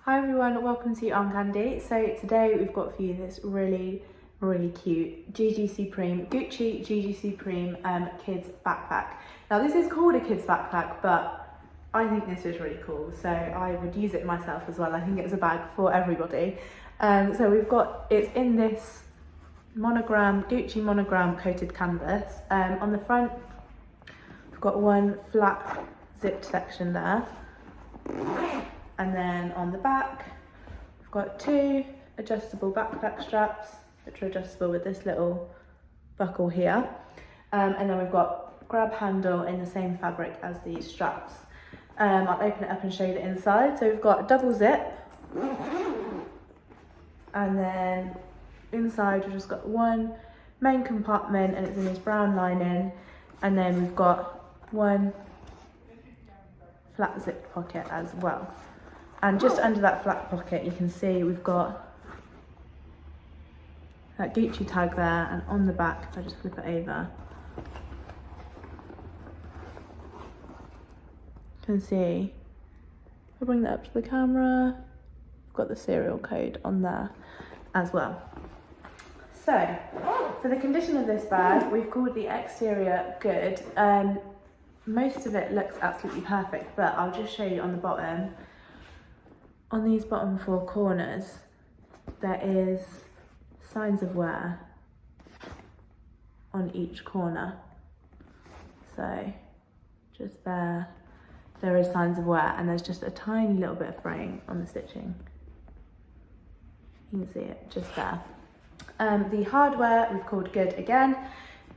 Hi everyone, welcome to Armcandy. So today we've got for you this really cute Gucci Supreme kids backpack. Now this is called a kids backpack, but I think this is really cool, so I would use it myself as well. I think it's a bag for everybody. So it's in this Gucci monogram coated canvas. On the front we've got one flat zipped section there. And then on the back, we've got two adjustable backpack straps, which are adjustable with this little buckle here. And then we've got grab handle in the same fabric as these straps. I'll open it up and show you the inside. So we've got a double zip. And then inside we've just got one main compartment and it's in this brown lining. And then we've got one flat zipped pocket as well. And just under that flat pocket, you can see we've got that Gucci tag there, and on the back, if I just flip it over, you can see, if I bring that up to the camera, we've got the serial code on there as well. So, for the condition of this bag, we've called the exterior good. Most of it looks absolutely perfect, but I'll just show you on the bottom. On these bottom four corners, there is signs of wear on each corner. So just there is signs of wear, and there's just a tiny little bit of fraying on the stitching. You can see it just there. The hardware we've called good again.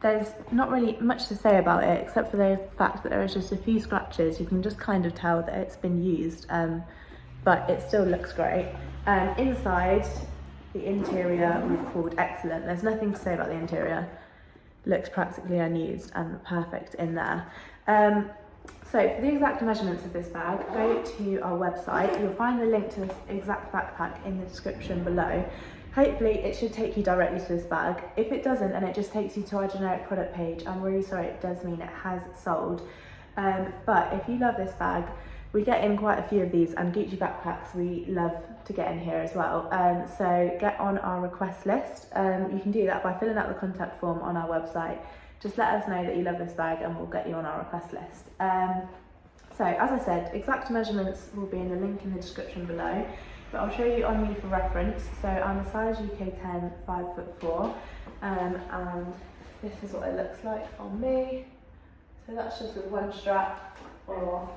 There's not really much to say about it except for the fact that there is just a few scratches. You can just kind of tell that it's been used, but it still looks great. Inside, the interior we've called excellent. There's nothing to say about the interior. Looks practically unused and perfect in there. So for the exact measurements of this bag, go to our website. You'll find the link to this exact backpack in the description below. Hopefully it should take you directly to this bag. If it doesn't and it just takes you to our generic product page, I'm really sorry, it does mean it has sold. But if you love this bag, we get in quite a few of these, and Gucci backpacks we love to get in here as well. So get on our request list. You can do that by filling out the contact form on our website. Just let us know that you love this bag and we'll get you on our request list. So as I said, exact measurements will be in the link in the description below, but I'll show you on me for reference. So I'm a size UK 10, 5'4", and this is what it looks like on me. So that's just with one strap, or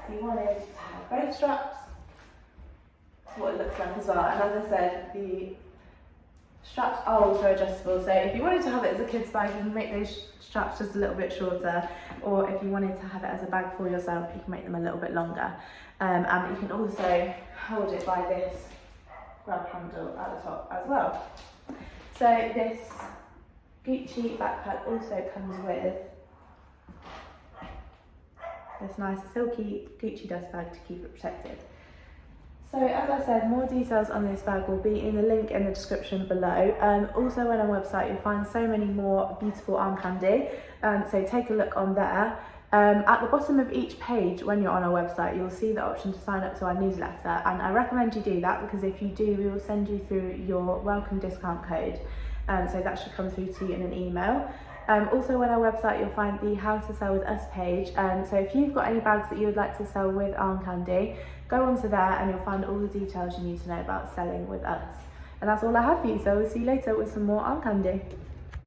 if you wanted to have both straps, that's what it looks like as well. And as I said, the straps are also adjustable, so if you wanted to have it as a kid's bag, you can make those straps just a little bit shorter, or if you wanted to have it as a bag for yourself, you can make them a little bit longer. And you can also hold it by this grab handle at the top as well. So this Gucci backpack also comes with this nice silky Gucci dust bag to keep it protected. So as I said, more details on this bag will be in the link in the description below. Also on our website you'll find so many more beautiful Armcandy, so take a look on there. At the bottom of each page when you're on our website, you'll see the option to sign up to our newsletter, and I recommend you do that, because if you do, we will send you through your welcome discount code, so that should come through to you in an email. Also on our website you'll find the how to sell with us page, so if you've got any bags that you would like to sell with Armcandy, go onto there and you'll find all the details you need to know about selling with us. And that's all I have for you, so we'll see you later with some more Armcandy.